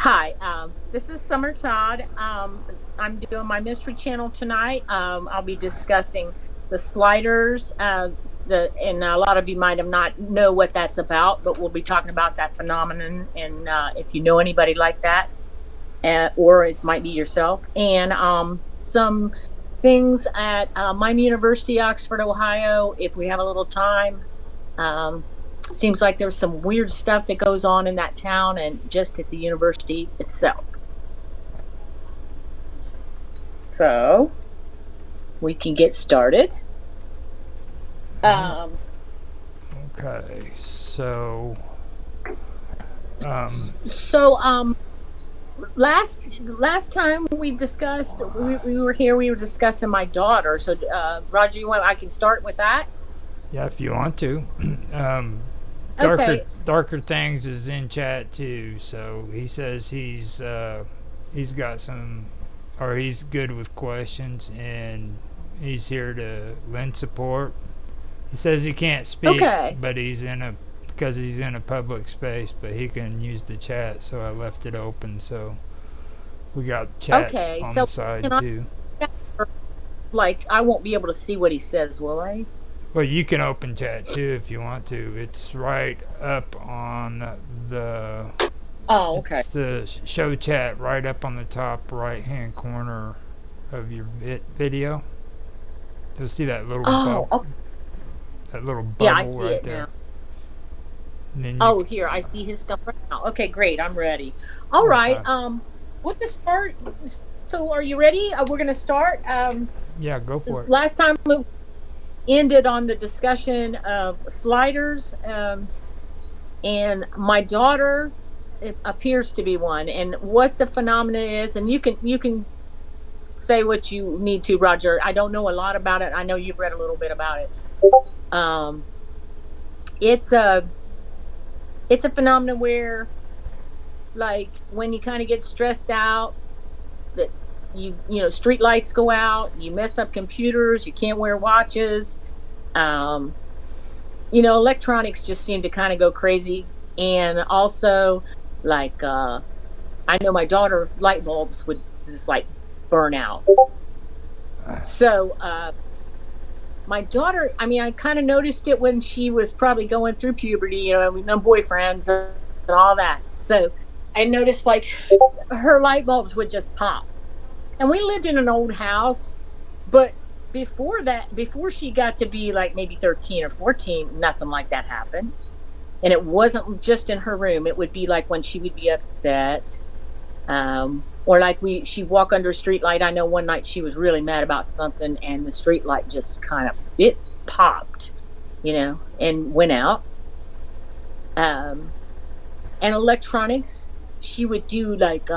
Hi, this is Summer Todd. I'm doing my mystery channel tonight. I'll be discussing the sliders. And a lot of you might have not know what that's about, but we'll be talking about that phenomenon. And if you know anybody like that, or it might be yourself, and some things at Miami University, Oxford, Ohio. If we have a little time, um, seems like there's some weird stuff that goes on in that town and just at the university itself. So we can get started. Oh, Um, okay. Um, so last time we discussed, we were here. We were discussing my daughter. So Roger, you want? I can start with that. yeah, if you want to. um, darker Okay. Darker Things is in chat too, so he says he's got some, or he's good with questions, and he's here to lend support. He says he can't speak, Okay. but because he's in a public space, but he can use the chat, so I left it open. So we got chat Okay. on the So can side I? too. Like, I won't be able to see what he says, will I? Well, you can open chat too if you want to. It's right up on the. Oh, okay. It's the show chat right up on the top right hand corner of your video. You'll see Oh, okay. that little Yeah, I bubble see right it now. there. And then you. Oh, here, I see his stuff right now. Okay, great. I'm ready. All right. Okay. We'll just start. So are you ready? We're going to start. Yeah, go for it. Last time we ended on the discussion of sliders, and my daughter, it appears to be one, and what the phenomenon is, and you can say what you need to, Roger. I don't know a lot about it. I know you've read a little bit about it. Um, it's a it's a phenomenon where, like, when you kind of get stressed out, that street lights go out, you mess up computers, you can't wear watches. um Electronics just seem to kind of go crazy. And also, like, I know my daughter, light bulbs would just like burn out. So my daughter, I mean, I kind of noticed it when she was probably going through puberty, no boyfriends and all that. So I noticed, like, her light bulbs would just pop. And we lived in an old house, but before that, before she got to be like maybe 13 or 14, nothing like that happened. And it wasn't just in her room. It would be like when she would be upset, or like she'd walk under a street light. I know one night she was really mad about something, and the street light just kind of, it popped, and went out. um and electronics, she would do like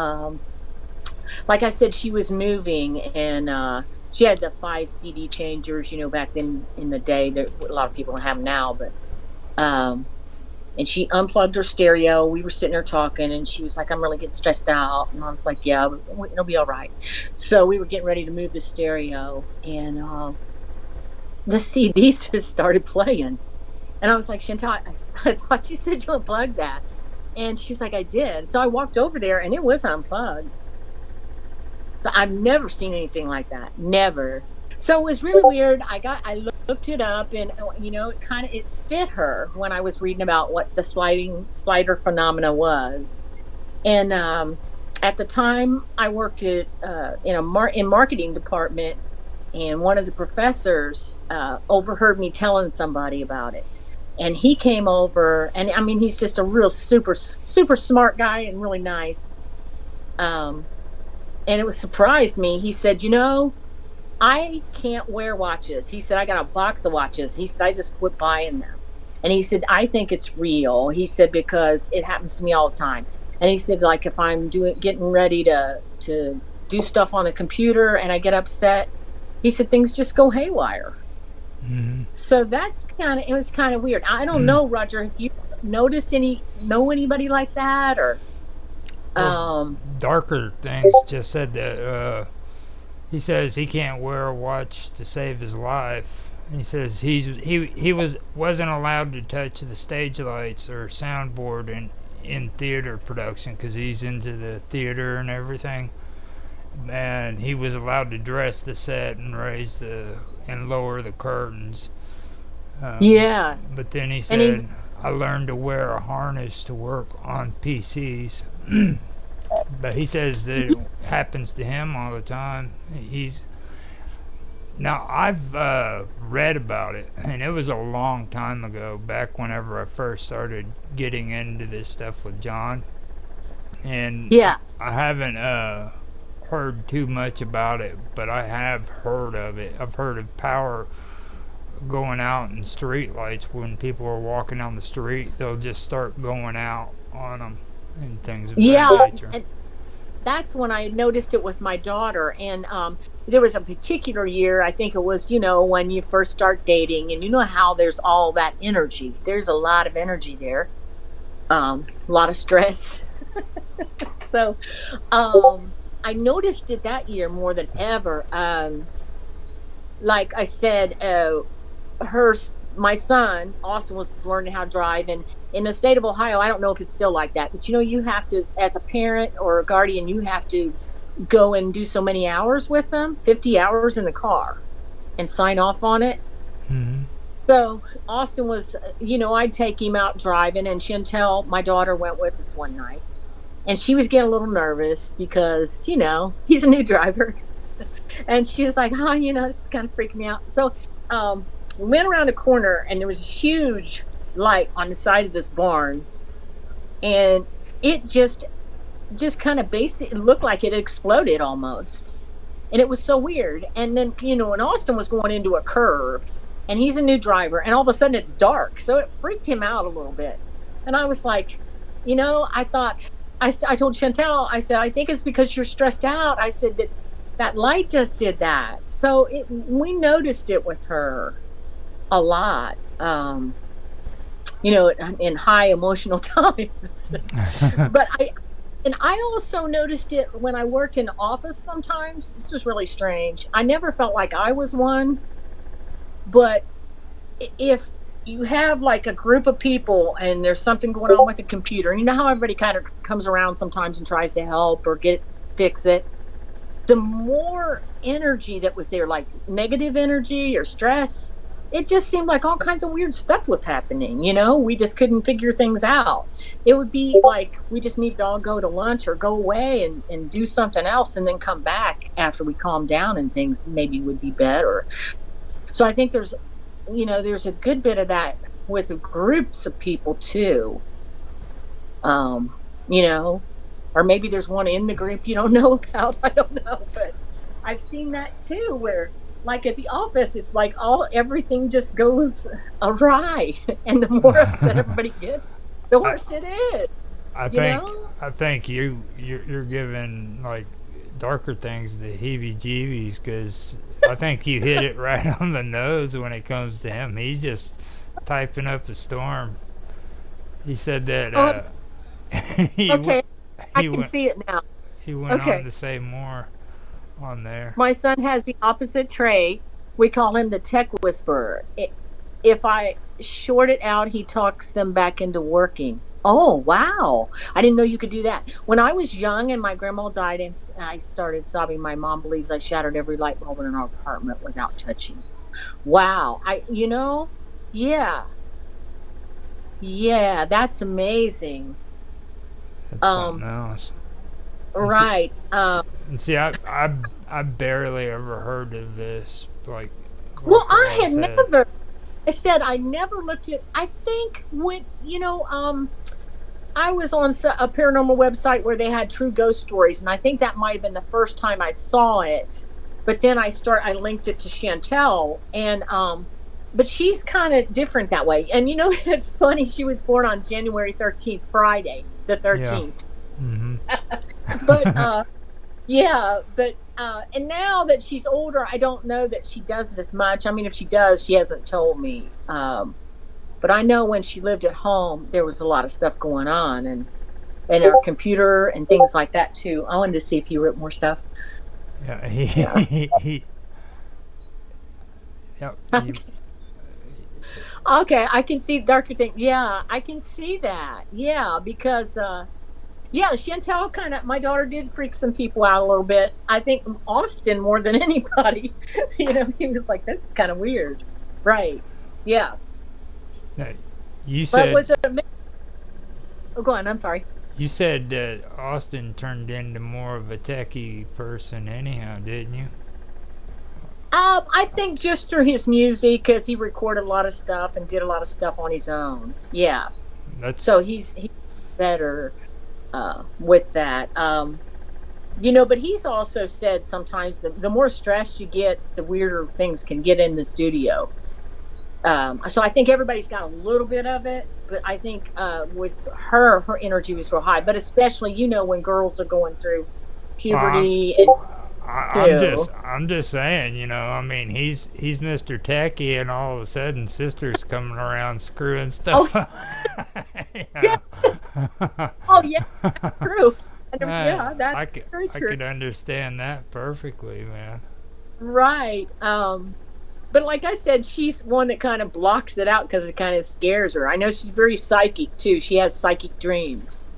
I said, she was moving, and she had the 5 CD changers, back then in the day. That a lot of people don't have them now, but um, and she unplugged her stereo. We were sitting there talking, and she was like, "I'm really getting stressed out," and I was like, "Yeah, but it'll be all right." So we were getting ready to move the stereo, and the CDs just started playing, and I was like, "Chantal, I thought you said you unplugged that," and she's like, "I did." So I walked over there, and it was unplugged. So I've never seen anything like that. Never. So it was really weird. I looked it up, and it fit her when I was reading about what the slider phenomena was. And at the time, I worked at in marketing department, and one of the professors overheard me telling somebody about it. And he came over, and I mean, he's just a real super smart guy and really nice. Um, and it was surprised me. He said, "I can't wear watches." He said, "I got a box of watches." He said, "I just quit buying them." And he said, "I think it's real." He said, "Because it happens to me all the time." And he said, like, if I'm getting ready to do stuff on the computer and I get upset, he said, things just go haywire. Hmm. So it was kind of weird. I don't know, Roger, if you noticed know anybody like that, or Well, um Darker Things just said that he says he can't wear a watch to save his life. He says he wasn't allowed to touch the stage lights or soundboard in theater production because he's into the theater and everything. And he was allowed to dress the set and raise the and lower the curtains. Yeah. But then he And he said, I learned to wear a harness to work on PCs. But he says that it happens to him all the time. He's Now I've read about it, and it was a long time ago, back whenever I first started getting into this stuff with John, and yeah. I haven't heard too much about it, but I have heard of it. I've heard of power going out in street lights when people are walking down the street. They'll just start going out on them and things of that Yeah. nature. And that's when I noticed it with my daughter. And there was a particular year, I think it was, when you first start dating, and you know how there's all that energy. There's a lot of energy there, a lot of stress. So I noticed it that year more than ever. Like I said, her my son Austin was learning how to drive, and in the state of Ohio, I don't know if it's still like that, but you have to, as a parent or a guardian, you have to go and do so many hours with them, 50 hours in the car, and sign off on it. Mm-hmm. So Austin was, I'd take him out driving, and Chantel, my daughter, went with us one night, and she was getting a little nervous because he's a new driver. And she was like, oh, this is kind of freaking me out. So we went around a corner, and there was a huge light on the side of this barn, and it just kind of basically looked like it exploded almost. And it was so weird. And then, and Austin was going into a curve, and he's a new driver, and all of a sudden it's dark. So it freaked him out a little bit. And I was like, I thought, I told Chantel, I said, I think it's because you're stressed out. I said that light just did that. So we noticed it with her a lot, in high emotional times. But I also noticed it when I worked in office sometimes. This was really strange. I never felt like I was one, but if you have like a group of people and there's something going on with the computer, and you know how everybody kind of comes around sometimes and tries to help or fix it, the more energy that was there, like negative energy or stress, it just seemed like all kinds of weird stuff was happening. We just couldn't figure things out. It would be like we just needed to all go to lunch or go away and do something else, and then come back after we calmed down, and things maybe would be better. So I think there's a good bit of that with groups of people too. um or maybe there's one in the group you don't know about. I don't know, but I've seen that too, where like at the office, it's like everything just goes awry, and the more upset everybody gets, the I, worse it is. I You think know? I think you're giving like darker things the heebie-jeebies because I think you hit it right on the nose when it comes to him. He's just typing up a storm. He said that Oh, he w- okay. I he can went see it now. he went on Okay. to say more on there. My son has the opposite trait. We call him the tech whisperer. If I short it out, he talks them back into working. Oh, wow. I didn't know you could do that. When I was young and my grandma died and I started sobbing, my mom believes I shattered every light bulb in our apartment without touching. Wow. Yeah. Yeah, that's amazing. That's something Um, else. And see, right. and see I barely ever heard of this Well, like the I law had said. never, I said I never looked at, I think when, I was on a paranormal website where they had true ghost stories, and I think that might have been the first time I saw it. But then I linked it to Chantel, and but she's kind of different that way. And it's funny. She was born on January 13th, Friday the Yeah. 13th. Mhm. But yeah, but and now that she's older, I don't know that she does it as much. I mean, if she does, she hasn't told me. But I know when she lived at home, there was a lot of stuff going on, and her computer and things like that too. I wanted to see if you wrote more stuff. Yeah. Yeah. He yep. Okay. Okay, I can see darker thing. Yeah, I can see that. Yeah, because yeah, Chantel kind of my daughter did freak some people out a little bit. I think Austin more than anybody. He was like, "This is kind of weird." Right. Yeah. Hey, you But said was it oh, go on. I'm sorry. you said that Austin turned into more of a techie person, anyhow, didn't you? I think just through his music, because he recorded a lot of stuff and did a lot of stuff on his own. Yeah. So That's he's better with that. But he's also said sometimes the more stressed you get, the weirder things can get in the studio. So I think everybody's got a little bit of it, but I think with her energy was real high. But especially, when girls are going through well, puberty and too. I'm just saying, I mean, he's Mr. Techie, and all of a sudden, sister's coming around screwing Oh stuff up. yeah, Yeah. oh yeah, that's true. Yeah, I that's could very I true. could understand that perfectly, man. Right. But like I said, she's one that kind of blocks it out because it kind of scares her. I know she's very psychic too. She has psychic dreams.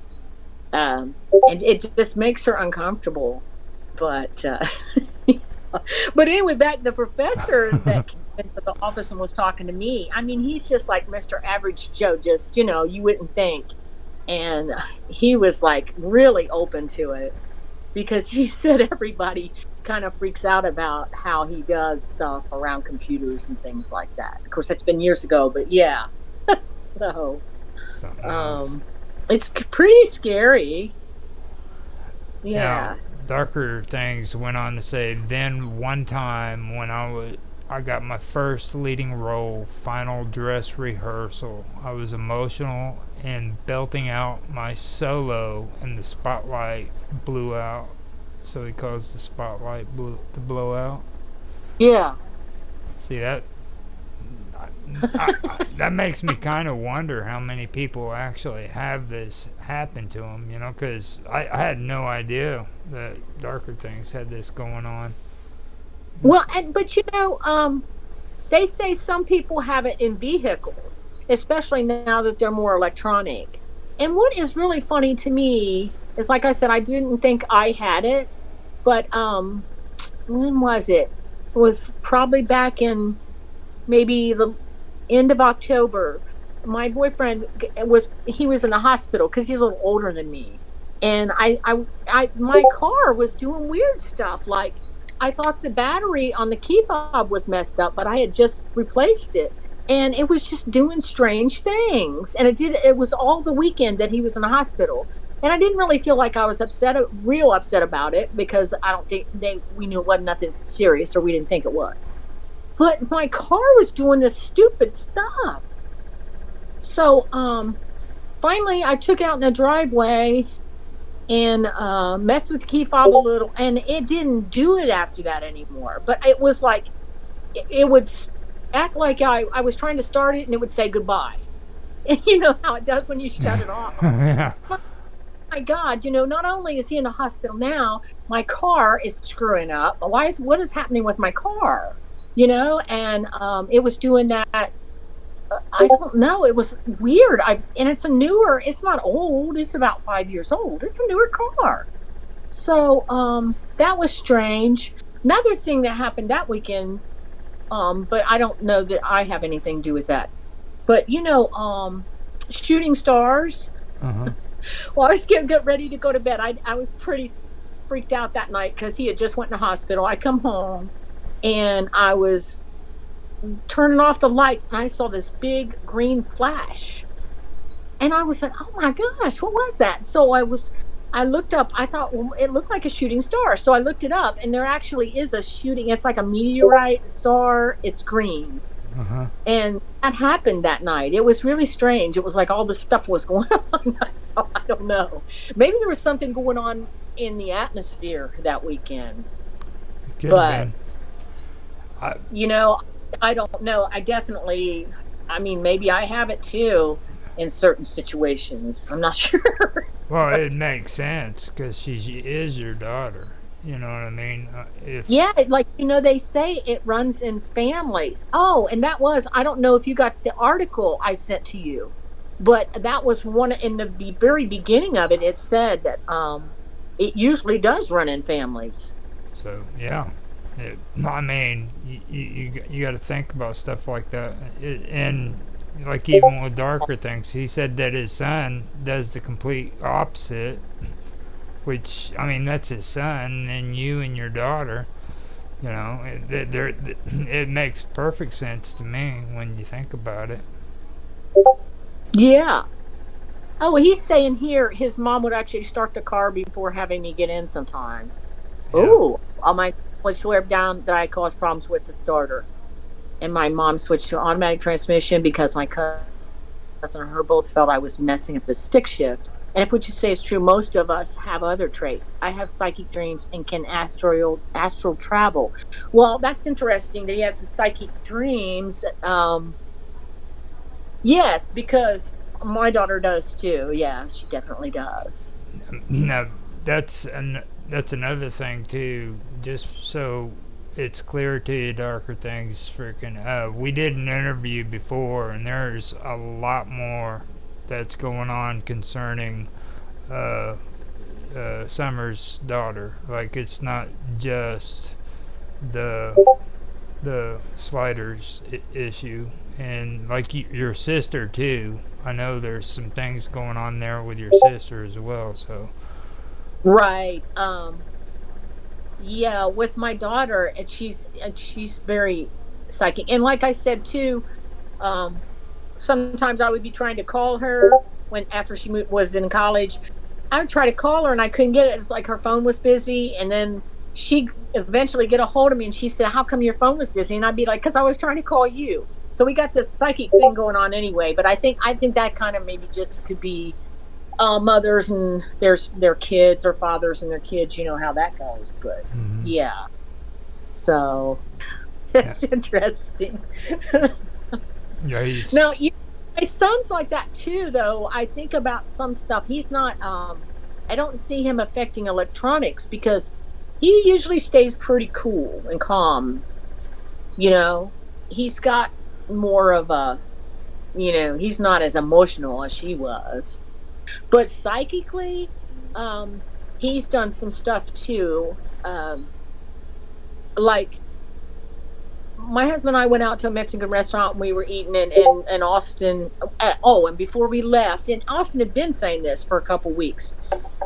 Um, and it just makes her uncomfortable. But but anyway, back the professor that came into the office and was talking to me. I mean, he's just like Mr. Average Joe, just you wouldn't think. And he was like really open to it because he said everybody kind of freaks out about how he does stuff around computers and things like that. Of course, that's been years ago, but yeah. So Something else. um, it's pretty scary. Now, Yeah. darker things went on to say. Then one time when I got my first leading role, final dress rehearsal. I was emotional and belting out my solo, and the spotlight blew out. So he caused the spotlight to blow out. Yeah. See that that makes me kind of wonder how many people actually have this happen to them, because I had no idea that darker things had this going on. Well, but they say some people have it in vehicles, especially now that they're more electronic. And what is really funny to me is, like I said, I didn't think I had it, but when was it? It was probably back in maybe the end of October. My boyfriend he was in the hospital because he's a little older than me, and my car was doing weird stuff. Like I thought the battery on the key fob was messed up, but I had just replaced it, and it was just doing strange things. And it was all the weekend that he was in the hospital. And I didn't really feel like I was real upset about it because I don't think we knew it wasn't nothing serious, or we didn't think it was. But my car was doing this stupid stuff. So finally I took it out in the driveway and messed with the key fob a little, and it didn't do it after that anymore. But it was like it would act like I was trying to start it and it would say goodbye. And you know how it does when you shut it off. Yeah. But, my God, not only is he in the hospital now, my car is screwing up. What is happening with my car? And it was doing that. I don't know. It was weird. And it's not old. It's about 5 years old. It's a newer car. So that was strange. Another thing that happened that weekend, but I don't know that I have anything to do with that. But shooting stars. Uh huh. Well, I was getting get ready to go to bed. I was pretty freaked out that night because he had just went in the hospital. I come home and I was turning off the lights and I saw this big green flash. And I was like, "Oh my gosh, what was that?" So I looked up. I thought, well, it looked like a shooting star. So I looked it up, and there actually is a shooting. It's like a meteorite star. It's green. Uh huh. And that happened that night. It was really strange. It was like all this stuff was going on. So I don't know. Maybe there was something going on in the atmosphere that weekend. Could have But, been. I, you know, I don't know. I mean, maybe I have it too in certain situations. I'm not sure. well, But it makes sense because she is your daughter. You know what I mean? If Yeah, like, they say it runs in families. Oh, and that was, I don't know if you got the article I sent to you, but that was one in the very beginning of it. It said that it usually does run in families. so, yeah. I mean, you got to think about stuff like that, and like even with darker things, he said that his son does the complete opposite. Which I mean, that's his son, and you and your daughter. You know, it makes perfect sense to me when you think about it. Yeah. Oh, he's saying here his mom would actually start the car before having me get in sometimes. Yeah. Oh, on my would swear down that I caused problems with the starter. And my mom switched to automatic transmission because my cousin and her both felt I was messing up the stick shift. And if what you say is true, most of us have other traits. I have psychic dreams and can astral travel. Well, that's interesting that he has his psychic dreams. Yes, because my daughter does too. Yeah, she definitely does. Now, that's another thing too. Just so it's clear to you, darker things. Freaking, we did an interview before, and there's a lot more that's going on concerning uh, Summer's daughter. Like it's not just the sliders issue, and like your sister too. I know there's some things going on there with your sister as well. So Right. Yeah, with my daughter, and she's very psychic. And like I said too, um sometimes I would be trying to call her when after she was in college. I would try to call her and I couldn't get it. It's like her phone was busy, and then she'd eventually get a hold of me and she said, "How come your phone was busy?" And I'd be like, "Because I was trying to call you." So we got this psychic thing going on anyway. But I think that kind of maybe just could be mothers and their kids, or fathers and their kids. You know how that goes. But mm-hmm. yeah, so Yeah, it's interesting. yeah, he's Now, my son's like that too, though. I think about some stuff. He's not, I don't see him affecting electronics because he usually stays pretty cool and calm. You know, he's got more of a, he's not as emotional as she was. But psychically, he's done some stuff too. Like, my husband and I went out to a Mexican restaurant and we were eating in Austin. Oh, and before we left, and Austin had been saying this for a couple weeks.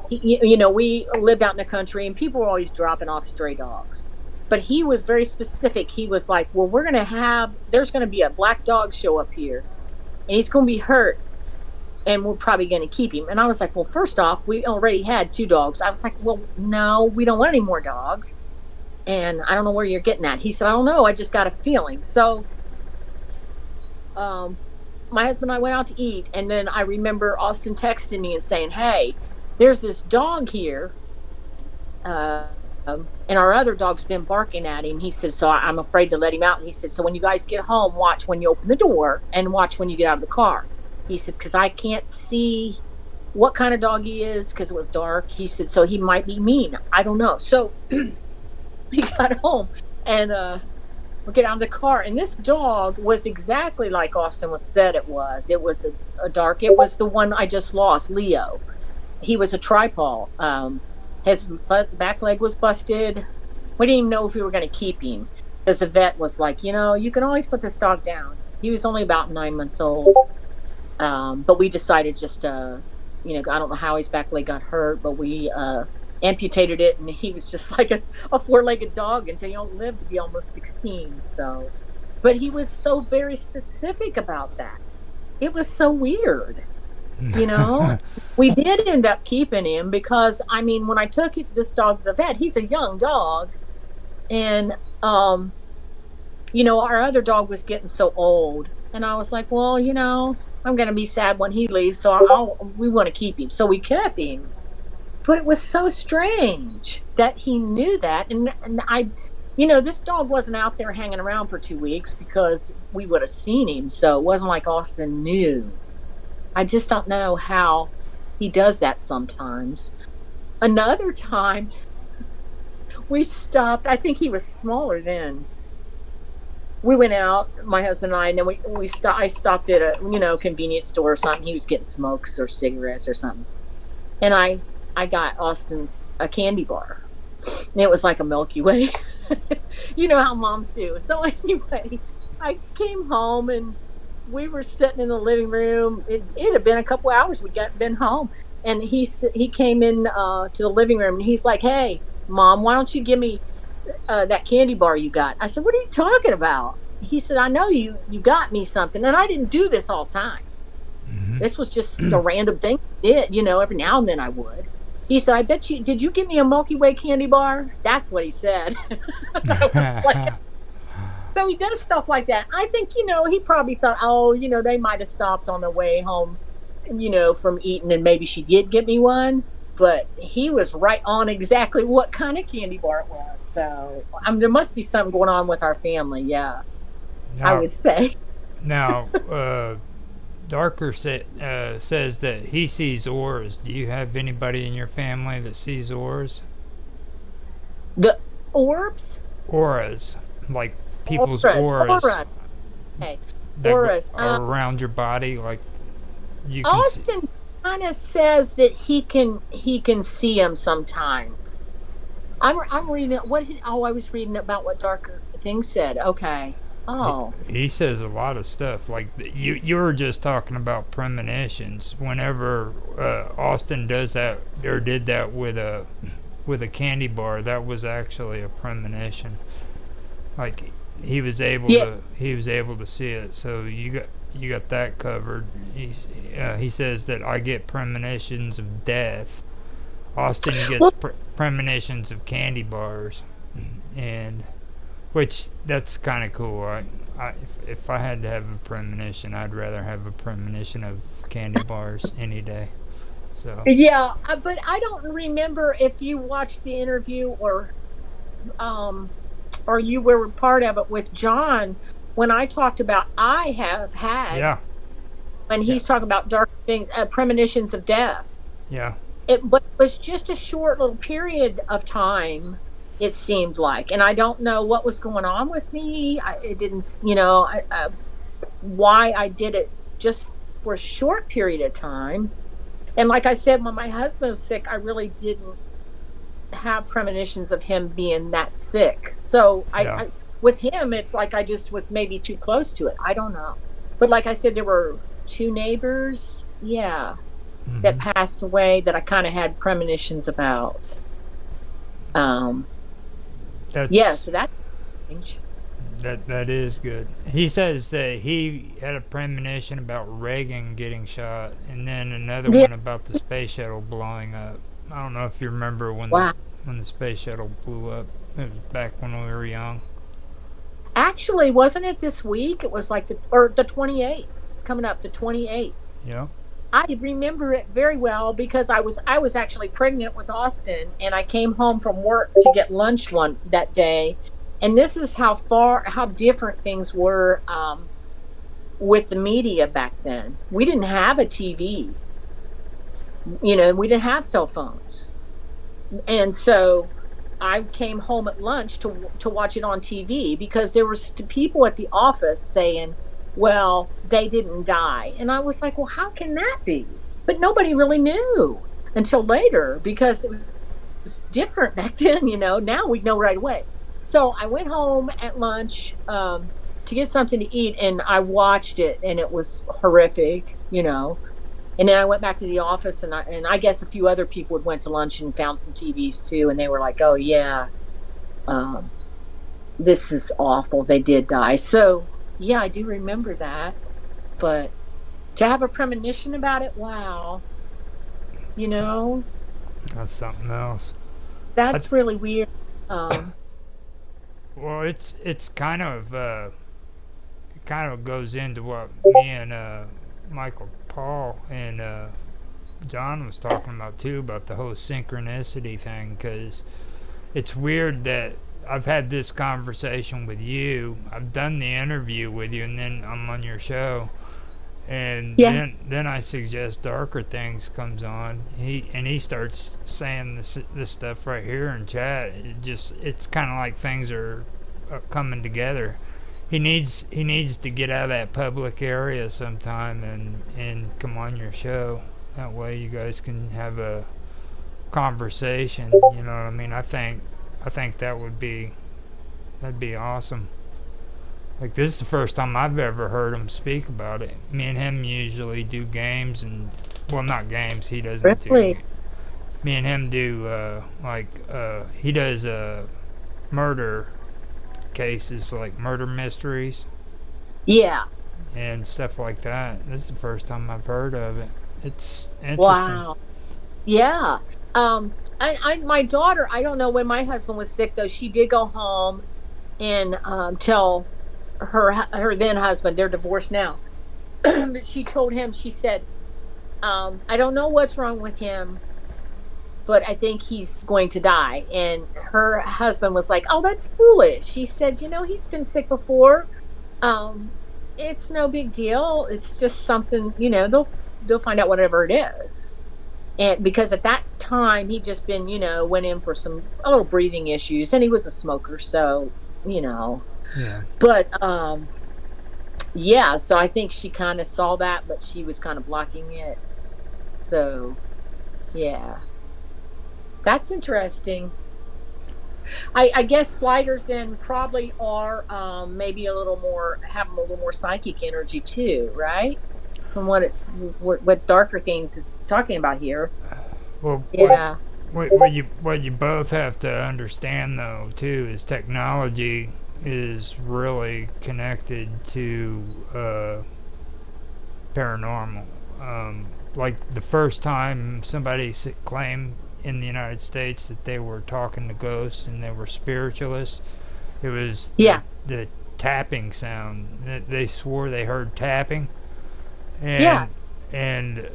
We lived out in the country and people were always dropping off stray dogs. But he was very specific. He was like, "Well, there's going to be a black dog show up here and he's going to be hurt and we're probably going to keep him." And I was like, "Well, first off, we already had two dogs." I was like, "Well, no, we don't want any more dogs." And I don't know where you're getting at. He said, "I don't know. I just got a feeling." So, um, my husband and I went out to eat, and then I remember Austin texting me and saying, "Hey, there's this dog here, and our other dog's been barking at him." He said, "So I'm afraid to let him out." He said, "So when you guys get home, watch when you open the door and watch when you get out of the car." He said, "Because I can't see what kind of dog he is because it was dark." He said, "So he might be mean. I don't know." So we got home and we get out of the car, and this dog was exactly like Austin was said it was. It was a dark. It was the one I just lost, Leo. He was a tripod. His back leg was busted. We didn't even know if we were going to keep him because the vet was like, "You can always put this dog down." He was only about 9 months old, but we decided just I don't know how his back leg got hurt, but we amputated it, and he was just like a four-legged dog until you don't live to be almost 16. So, but he was so very specific about that. It was so weird, you know. We did end up keeping him because I mean, when I took this dog to the vet, he's a young dog, and our other dog was getting so old, and I was like, well, I'm gonna be sad when he leaves, so we want to keep him, so we kept him. But it was so strange that he knew that. And this dog wasn't out there hanging around for 2 weeks because we would have seen him. So it wasn't like Austin knew. I just don't know how he does that sometimes. Another time, We stopped. I think he was smaller then. We went out, my husband and I, and then I stopped at a convenience store or something. He was getting smokes or cigarettes or something, and I got Austin's a candy bar, and it was like a Milky Way. You know how moms do. So anyway, I came home and we were sitting in the living room. It had been a couple hours. We got been home, and he came in to the living room and he's like, "Hey, mom, why don't you give me that candy bar you got?" I said, "What are you talking about?" He said, "I know you got me something, and I didn't do this all the time. This was just a random thing I did, every now and then I would." He said, "I bet you did you give me a Milky Way candy bar?" That's what he said. I was like, so he does stuff like that. I think, he probably thought, oh, they might have stopped on the way home, from eating, and maybe she did get me one. But he was right on exactly what kind of candy bar it was. So there must be something going on with our family. Yeah, I Now, would say. now, Darker says that he sees auras. Do you have anybody in your family that sees auras? The orbs? Auras, like people's Auras. auras Auras. Okay. that Auras. are around your body, like you can see. Austin kind of says that he can see them sometimes. I'm reading it. I was reading about what Darker Thing said. Okay. Oh. He says a lot of stuff. Like you were just talking about premonitions. Whenever Austin does that or did that with a candy bar, that was actually a premonition. Like Yeah. he was able to see it. So you got that covered. He says that I get premonitions of death. Austin gets Well, premonitions of candy bars, and which that's kind of cool. If I had to have a premonition, I'd rather have a premonition of candy bars any day. So yeah, but I don't remember if you watched the interview um or you were part of it with John when I talked about I have had yeah, when yeah, he's talking about dark things, premonitions of death. yeah. But it was just a short little period of time. It seemed like, and I don't know what was going on with me. It didn't, why I did it just for a short period of time. And like I said, when my husband was sick, I really didn't have premonitions of him being that sick. So Yeah. with him, it's like I just was maybe too close to it. I don't know. But like I said, there were two neighbors, yeah, that hmm passed away that I kind of had premonitions about. Um, yeah, That's so that's strange. that is good. He says that he had a premonition about Reagan getting shot, and then another Yeah. one about the space shuttle blowing up. I don't know if you remember Wow. when the space shuttle blew up. It was back when we were young. Actually, wasn't it this week? It was like the 28th. It's coming up the 28th. Yeah. I remember it very well because I was actually pregnant with Austin, and I came home from work to get lunch one that day. And this is how different things were with the media back then. We didn't have a TV, we didn't have cell phones. And so I came home at lunch to watch it on TV because there were people at the office saying, "Well, they didn't die," and I was like, "Well, how can that be?" But nobody really knew until later because it was different back then. Now we know right away. So I went home at lunch to get something to eat, and I watched it, and it was horrific. And then I went back to the office, and I guess a few other people had went to lunch and found some TVs too, and they were like, "Oh yeah, um, this is awful. They did die." So yeah, I do remember that. But to have a premonition about it, wow, you know, That's something else. I, that's really weird. Um, well, it's kind of goes into what me and Michael Paul and John was talking about too, about the whole synchronicity thing, because it's weird that I've had this conversation with you, I've done the interview with you, and then I'm on your show, And Yeah. then I suggest Darker Things comes on. He starts saying this stuff right here in chat. It's kind of like things are coming together. He needs to get out of that public area sometime and come on your show. That way you guys can have a conversation. You know what I mean? I think that'd be awesome. Like, this is the first time I've ever heard him speak about it. Me and him usually do games and, well, not games. He doesn't do. Really? Me and him do he does murder cases, like murder mysteries Yeah. and stuff like that. This is the first time I've heard of it. It's interesting. Wow. Yeah. My daughter, I don't know when my husband was sick though. She did go home and tell her then husband, they're divorced now. But she told him, she said, I don't know what's wrong with him, but I think he's going to die. And her husband was like, oh, that's foolish. She said, he's been sick before. Um, it's no big deal. It's just something, they'll find out whatever it is. And because at that time he just been, went in for some a little breathing issues, and he was a smoker, so you know. Yeah. But yeah, so I think she kind of saw that, but she was kind of blocking it. So yeah, that's interesting. I guess sliders then probably are maybe a little more, have a little more psychic energy too, right? From what Darker Things is talking about here. Well, Yeah. what you both have to understand though too is technology is really connected to paranormal. Like the first time somebody claimed in the United States that they were talking to ghosts and they were spiritualists, it was Yeah. the tapping sound. They swore they heard tapping, Yeah. and and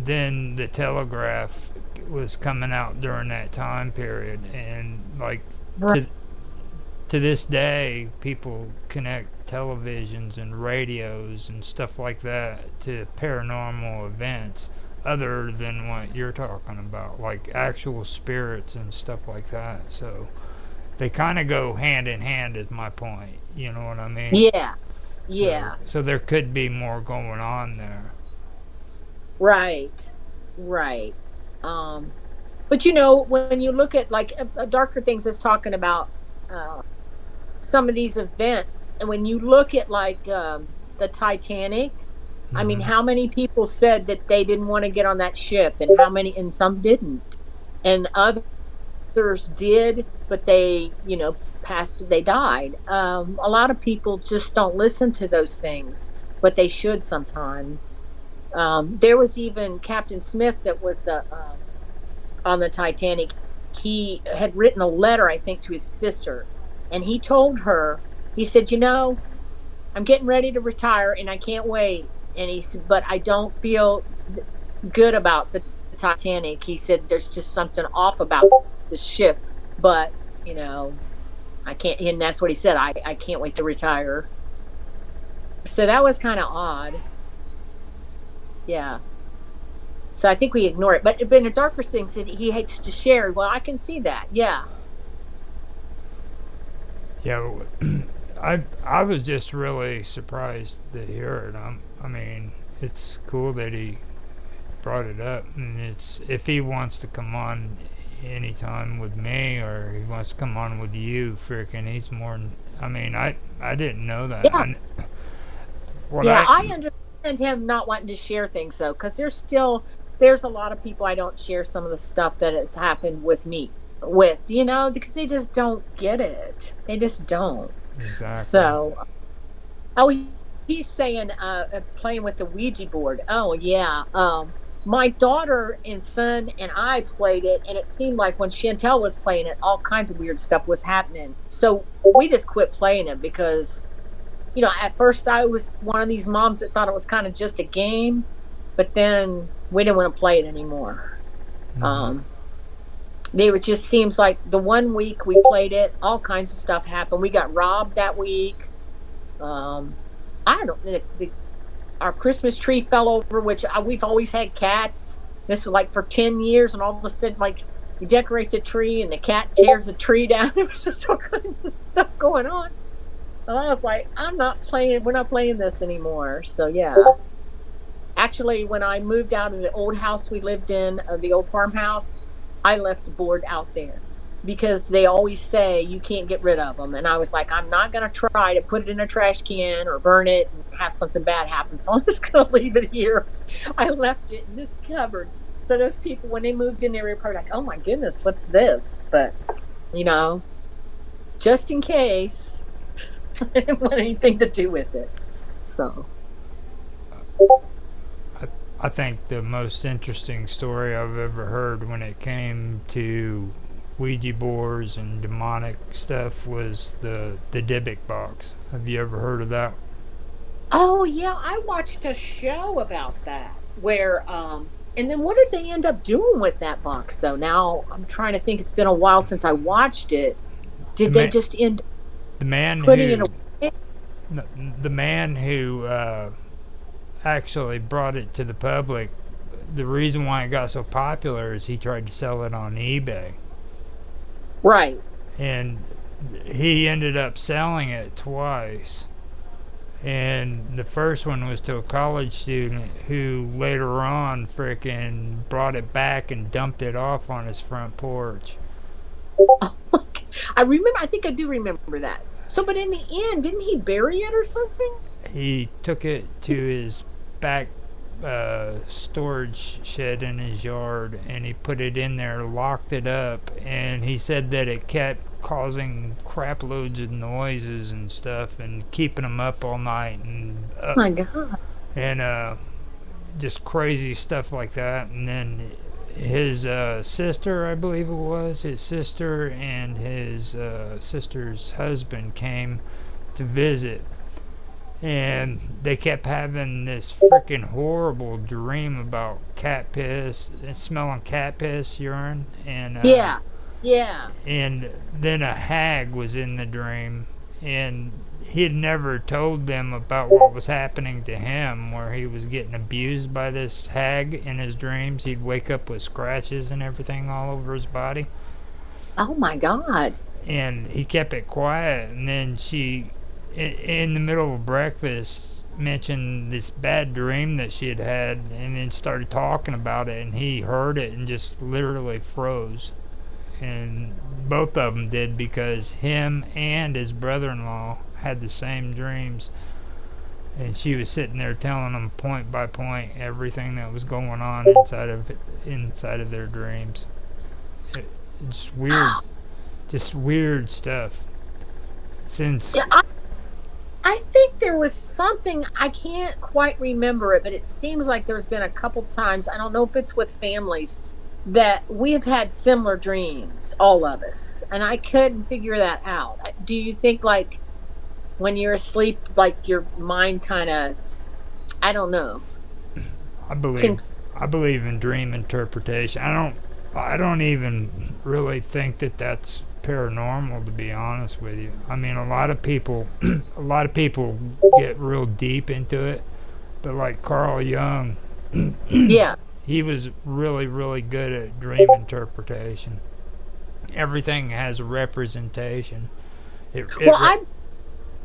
then the telegraph was coming out during that time period, and like Right. to to this day, people connect televisions and radios and stuff like that to paranormal events other than what you're talking about, like actual spirits and stuff like that. So they kind of go hand in hand, is my point. You know what I mean? Yeah. So, Yeah. so there could be more going on there. Right. Right. Um, but when you look at like Darker Things is talking about uh, some of these events, and when you look at like the Titanic, I mean, Hmm. how many people said that they didn't want to get on that ship, and how many, and some didn't, and others did, but they, passed, they died. A lot of people just don't listen to those things, but they should sometimes. There was even Captain Smith that was on the Titanic. He had written a letter, I think, to his sister, and he told her, he said, I'm getting ready to retire and I can't wait. And he said, but I don't feel good about the Titanic. He said, there's just something off about the ship, but, I can't, and that's what he said. I can't wait to retire. So that was kind of odd. Yeah. So I think we ignore it. But in the Darker Things, he hates to share. Well, I can see that. Yeah. Yeah, I was just really surprised to hear it. I mean, it's cool that he brought it up, and it's if he wants to come on anytime with me or he wants to come on with you, freaking, he's more. I mean, I didn't know that. Yeah. What Yeah. I I understand him not wanting to share things, though, because there's a lot of people I don't share some of the stuff that has happened with me with, because they just don't get it. They just don't. exactly. So, oh, he's saying playing with the Ouija board. Oh yeah. My daughter and son and I played it, and it seemed like when Chantel was playing it, all kinds of weird stuff was happening. So we just quit playing it because, at first I was one of these moms that thought it was kind of just a game, but then we didn't want to play it anymore. Hmm. Um, it just seems like the one week we played it, all kinds of stuff happened. We got robbed that week. Um, I don't. our Christmas tree fell over, which we've always had cats. This was like for 10 years, and all of a sudden, like, you decorate the tree and the cat tears the tree down. There was just all kinds of stuff going on. And I was like, I'm not playing, we're not playing this anymore. So, yeah. Actually, when I moved out of the old house we lived in, the old farmhouse, I left the board out there because they always say you can't get rid of them. And I was like, I'm not going to try to put it in a trash can or burn it and have something bad happen. So I'm just going to leave it here. I left it in this cupboard. So those people, when they moved in, they were probably like, oh my goodness, what's this? But, you know, just in case, I didn't want anything to do with it. So. I think the most interesting story I've ever heard when it came to Ouija boards and demonic stuff was the Dybbuk box. Have you ever heard of that? Oh yeah, I watched a show about that where and then what did they end up doing with that box though? Now I'm trying to think, it's been a while since I watched it. The Did they man, just end up the man putting it who away? the man who actually brought it to the public. The reason why it got so popular is he tried to sell it on eBay, Right. and he ended up selling it twice. And the first one was to a college student who later on frickin' brought it back and dumped it off on his front porch. I remember, I think I do remember that. So but in the end, didn't he bury it or something? He took it to his back storage shed in his yard, and he put it in there, locked it up, and he said that it kept causing crap loads of noises and stuff and keeping him up all night Oh my God. and just crazy stuff like that. And then his sister, I believe it was, his sister and his sister's husband came to visit, and they kept having this freaking horrible dream about cat piss and smelling cat piss urine, and Yeah. Yeah. and then a hag was in the dream, and he had never told them about what was happening to him, where he was getting abused by this hag in his dreams. He'd wake up with scratches and everything all over his body, Oh my God. and he kept it quiet. And then she, in the middle of breakfast, mentioned this bad dream that she had had, and then started talking about it, and he heard it and just literally froze. And both of them did, because him and his brother-in-law had the same dreams, and she was sitting there telling them point by point everything that was going on inside of their dreams. It's weird, just weird stuff. Since Yeah, I think there was something, I can't quite remember it, but it seems like there's been a couple times, I don't know if it's with families, that we have had similar dreams, all of us, and I couldn't figure that out. Do you think, like, when you're asleep, like your mind kind of, I don't know, I believe can, I believe in dream interpretation. I don't even really think that that's paranormal, to be honest with you. I mean, a lot of people a lot of people get real deep into it, but like Carl Jung, yeah. he was really, really good at dream interpretation. Everything has a representation. Well,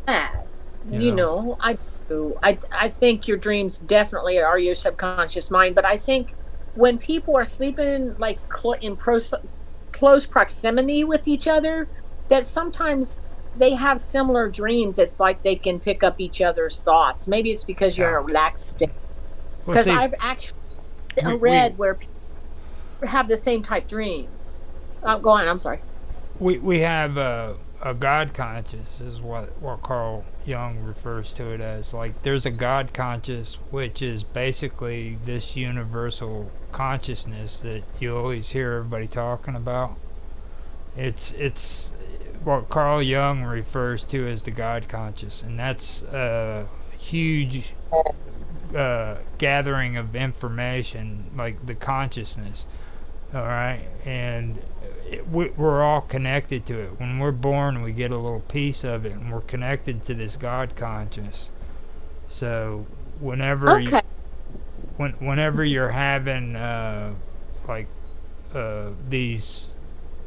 that, you you know, know, I do. I think your dreams definitely are your subconscious mind, but I think when people are sleeping like in close proximity with each other, that sometimes they have similar dreams. It's like they can pick up each other's thoughts. Maybe it's because you're in a yeah. relaxed state. Well, Because see, I've actually we read where people have the same type dreams. Go on. I'm sorry. we have a God conscious, is what Carl Jung refers to it as. Like, there's a God conscious, which is basically this universal consciousness that you always hear everybody talking about. It's what Carl Jung refers to as the God conscious, and that's a huge gathering of information, like the consciousness. All right, and we're all connected to it. When we're born, we get a little piece of it, and we're connected to this God conscious. So whenever Okay. whenever you're having like these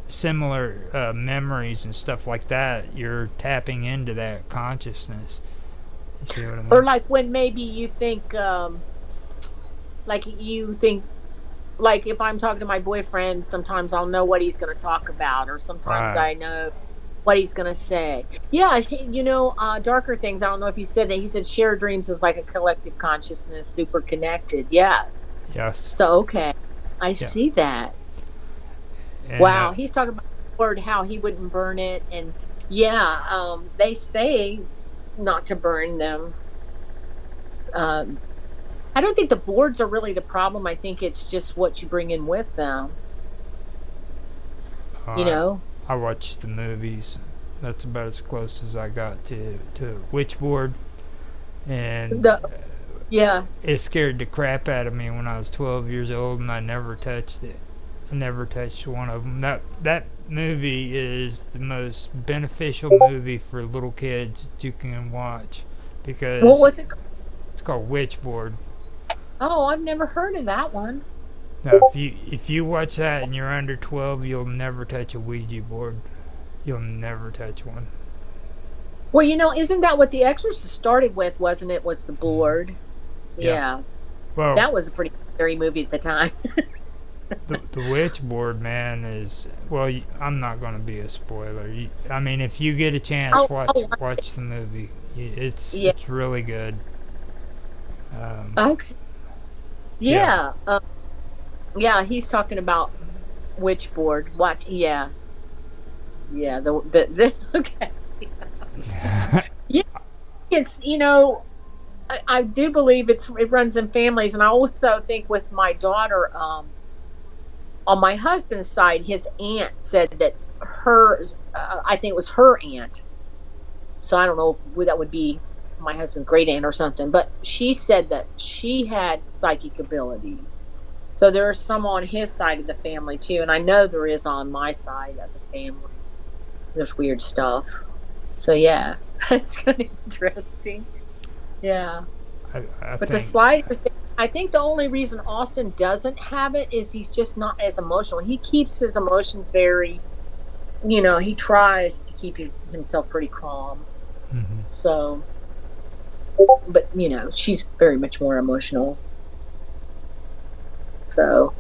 similar memories and stuff like that, you're tapping into that consciousness. You see what I Or mean? like when maybe you think, like you think, like if I'm talking to my boyfriend, sometimes I'll know what he's going to talk about, or sometimes Right. I know what he's going to say. Yeah, darker things. I don't know if you said that. He said shared dreams is like a collective consciousness, super connected. Yeah. Yes. So okay, I Yeah. see that. And Wow, he's talking about the word how he wouldn't burn it, and yeah, they say not to burn them. Um, I don't think the boards are really the problem. I think it's just what you bring in with them. You I know, I watched the movies. That's about as close as I got to Witchboard, and the yeah. it scared the crap out of me when I was 12 years old, and I never touched it. I never touched one of them. That movie is the most beneficial movie for little kids that you can watch What because was it? it's called Witchboard. Oh, I've never heard of that one. Now, if you watch that and you're under 12, you'll never touch a Ouija board. You'll never touch one. Well, isn't that what The Exorcist started with? Wasn't it? Was the board? Yeah. Yeah, Well, that was a pretty scary movie at the time. the Witchboard, man, is well. I'm not going to be a spoiler. I mean, if you get a chance, Oh, watch the movie. yeah. It's really good. Um, Okay. yeah. Yeah. Yeah. He's talking about which board. Watch. Yeah. Yeah. The okay. Yeah. It's I do believe it runs in families, and I also think with my daughter, on my husband's side, his aunt said that I think it was her aunt. So I don't know if that would be my husband's great aunt or something, but she said that she had psychic abilities. So there are some on his side of the family too, and I know there is on my side of the family. There's weird stuff. So yeah, it's kind of interesting. Yeah. I But the think. slider thing, I think the only reason Austin doesn't have it is he's just not as emotional. He keeps his emotions very, he tries to keep himself pretty calm. Hmm. So, but she's very much more emotional. So,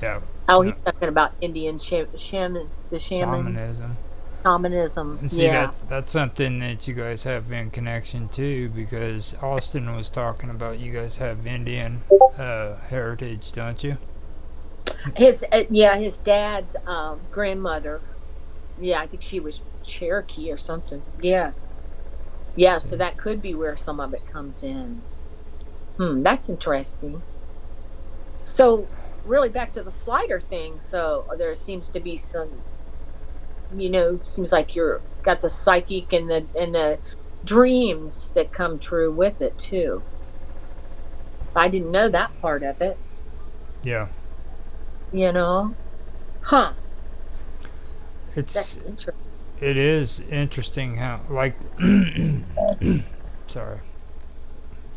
Yeah. oh, he's No, talking about Indian the shamanism. shamanism. And see Yeah. that's something that you guys have in connection too, because Austin was talking about you guys have Indian heritage, don't you? His dad's grandmother. Yeah, I think she was Cherokee or something. Yeah. Yeah, so So, that could be where some of it comes in. That's interesting. So, really back to the slider thing. So, there seems to be some, seems like you're got the psychic and the dreams that come true with it too. I didn't know that part of it, yeah, you know. Huh, it's that's interesting. it is interesting how like sorry,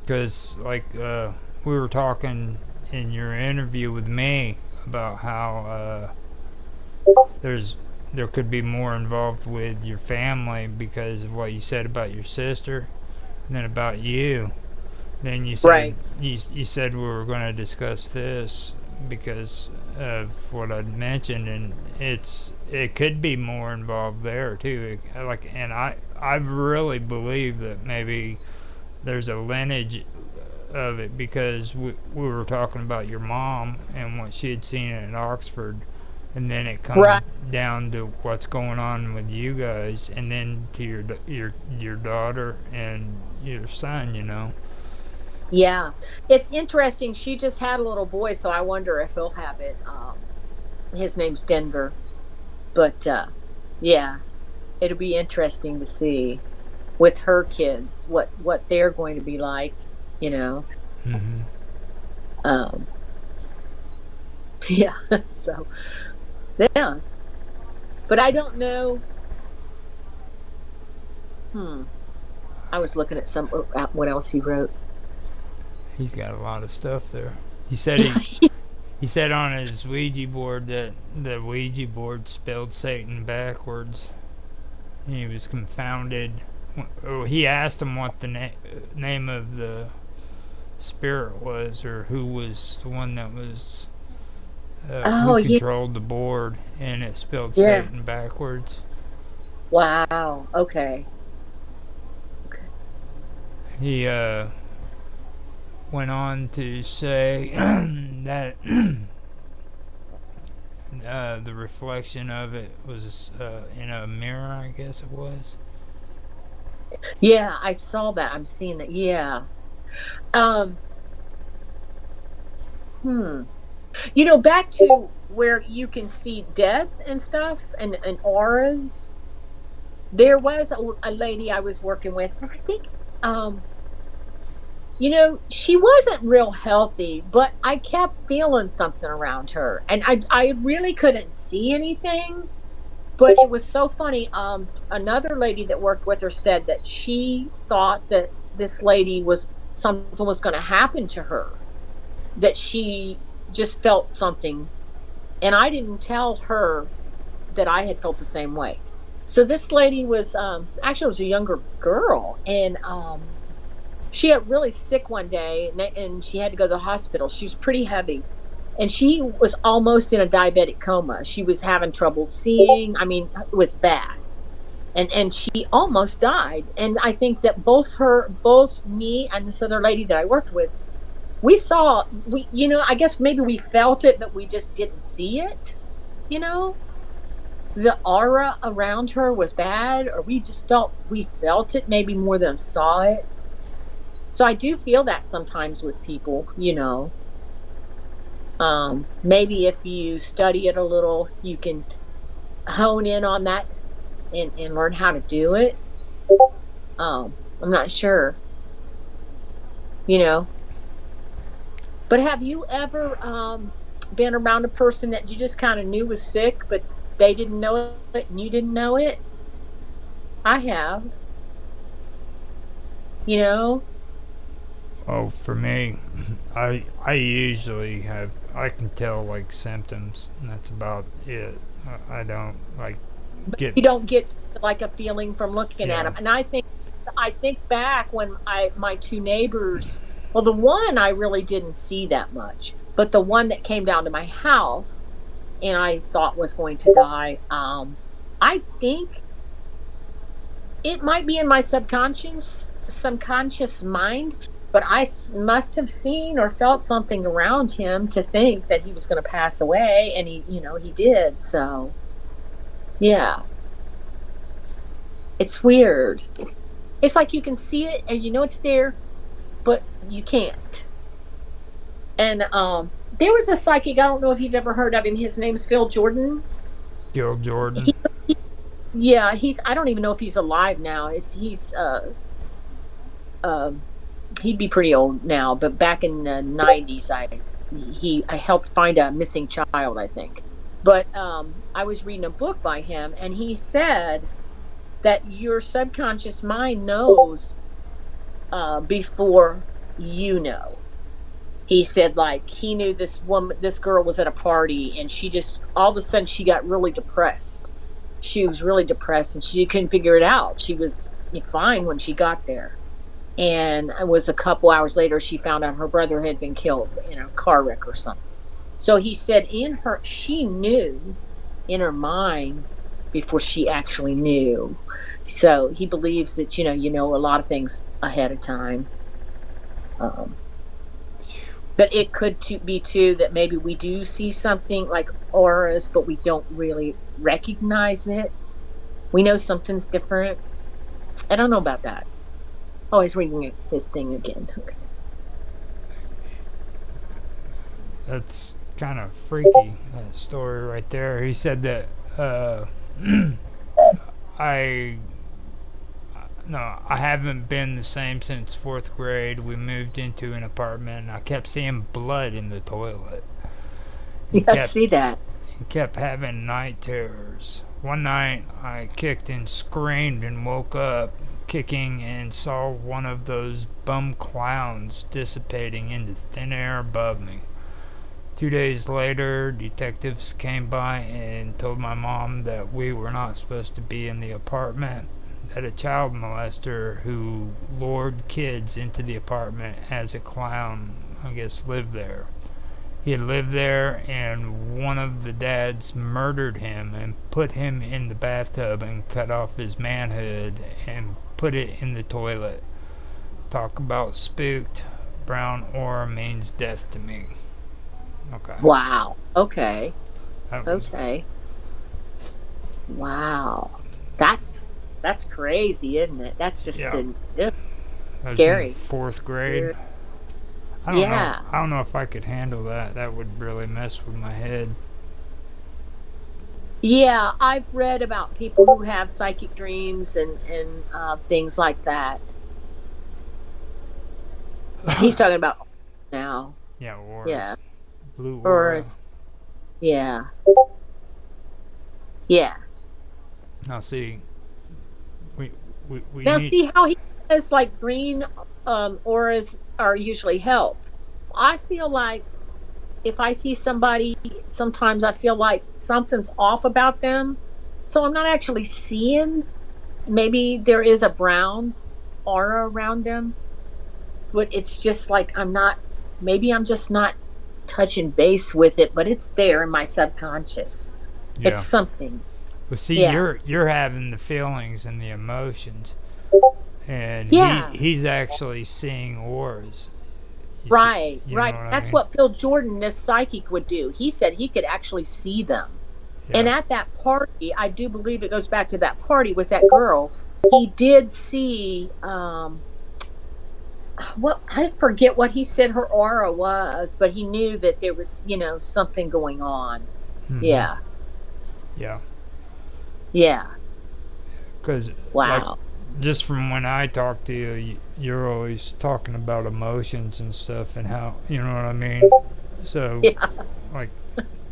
because like we were talking in your interview with me about how there's there could be more involved with your family because of what you said about your sister and then about you. Then you said Right. you said we were going to discuss this because of what I'd mentioned, and it could be more involved there too. Like, and I really believe that maybe there's a lineage of it because we were talking about your mom and what she had seen at Oxford, and then it comes Right. down to what's going on with you guys, and then to your daughter and your son. You know. Yeah. It's interesting. She just had a little boy, so I wonder if he'll have it. His name's Denver. But yeah, it'll be interesting to see with her kids what they're going to be like, you know. Hmm. Um yeah. So, yeah. But I don't know. Hmm. I was looking at some what else he wrote. He's got a lot of stuff there. He said on his Ouija board that the Ouija board spelled Satan backwards. He was confounded. He asked him what the name of the spirit was, or who was the one that was Oh who yeah, controlled the board, and it spelled yeah. Satan backwards. Wow. Okay. Okay. He went on to say that the reflection of it was in a mirror, I guess it was. Yeah, I saw that. I'm seeing that. Yeah. Um. Hmm. Back to where you can see death and stuff and auras. There was a lady I was working with, and I think, um, she wasn't real healthy, but I kept feeling something around her, and I really couldn't see anything. But it was so funny. Another lady that worked with her said that she thought that this lady was something was going to happen to her, that she just felt something, and I didn't tell her that I had felt the same way. So this lady was actually it was a younger girl, and she got really sick one day, and she had to go to the hospital. She was pretty heavy, and she was almost in a diabetic coma. She was having trouble seeing. I mean, it was bad, and she almost died. And I think that both me, and this other lady that I worked with, we saw we I guess maybe we felt it, but we just didn't see it. You know, the aura around her was bad, or we felt it maybe more than saw it. So I do feel that sometimes with people. Maybe if you study it a little, you can hone in on that and learn how to do it. I'm not sure, you know. But have you ever been around a person that you just kind of knew was sick, but they didn't know it and you didn't know it? I have, you know. Oh, for me, I usually have, I can tell like symptoms, and that's about it. I don't like get You don't get like a feeling from looking at yeah. them. And I think back when my two neighbors, well, the one I really didn't see that much, but the one that came down to my house and I thought was going to die, I think it might be in my subconscious mind, but must have seen or felt something around him to think that he was going to pass away, and he did. So yeah, it's weird. It's like you can see it and you know it's there, but you can't. And there was a psychic. I don't know if you've ever heard of him. His name's Phil Jordan. Gil Jordan. He, yeah, he's. I don't even know if he's alive now. He's uh, he'd be pretty old now, but back in the '90s, I helped find a missing child, I think. But I was reading a book by him, and he said that your subconscious mind knows before you know. He said, like, he knew this girl was at a party, and she just all of a sudden she got really depressed. She was really depressed, and she couldn't figure it out. She was fine when she got there, and it was a couple hours later she found out her brother had been killed in a car wreck or something. So he said she knew in her mind before she actually knew. So he believes that you know a lot of things ahead of time. Um, but it could be too that maybe we do see something like auras, but we don't really recognize it. We know something's different. I don't know about that. Oh, he's reading his thing again. Okay. That's kind of freaky, that story right there. He said that I no, I haven't been the same since fourth grade. We moved into an apartment, and I kept seeing blood in the toilet. He Yeah, I kept see that. he kept having night terrors. One night, I kicked and screamed and woke up, kicking and saw one of those bum clowns dissipating into thin air above me. 2 days later, detectives came by and told my mom that we were not supposed to be in the apartment, that a child molester who lured kids into the apartment as a clown, I guess, lived there. He had lived there, and one of the dads murdered him and put him in the bathtub and cut off his manhood and put it in the toilet. Talk about spooked. Brown aura means death to me. Okay. Wow. Okay. That was, Okay. Wow. That's crazy, isn't it? That's just yeah, that was in scary. fourth grade. Scary. I don't know. Yeah. I don't know if I could handle that. That would really mess with my head. Yeah, I've read about people who have psychic dreams and things like that. He's talking about now. Yeah, auras. Yeah. Blue Or aura. yeah. Yeah. Now, see, we Now need. see how he says like green auras are usually health. I feel like if I see somebody, sometimes I feel like something's off about them. So I'm not actually seeing. Maybe there is a brown aura around them, but it's just like maybe I'm just not touching base with it, but it's there in my subconscious. It's Yeah. something. Well, see, Yeah. you're having the feelings and the emotions, and Yeah. he's actually seeing auras. Right. You know Right. what I That's mean? what Phil Jordan, this psychic, would do. He said he could actually see them. And Yeah. at that party, I do believe it goes back to that party with that girl. He did see well, I forget what he said her aura was, but he knew that there was, something going on. Hmm. Yeah. Yeah. Yeah. Because like Wow. just from when I talk to you, you're always talking about emotions and stuff and how you know what I mean. So Yeah. like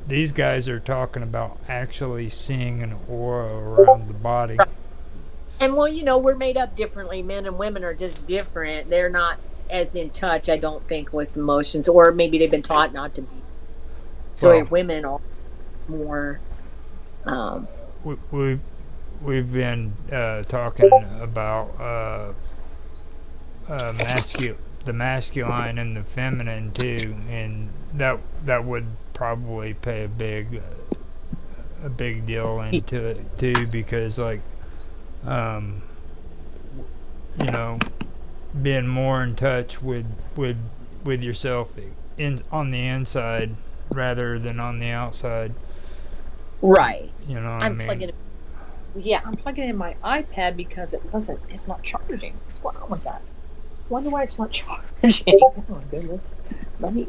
these guys are talking about actually seeing an aura around the body. And well, we're made up differently. Men and women are just different. They're not as in touch, I don't think, with emotions, or maybe they've been taught not to be. So Well, women are more. Um, we, we we've been talking about the masculine and the feminine too, and that would probably play a big deal into it too, because like um, you know, being more in touch with yourself in on the inside rather than on the outside. right. You know what I I'm mean? plugging. Yeah, I'm plugging in my iPad because it's not charging. What's going on with that? I wonder why it's not charging. Oh my goodness. Let me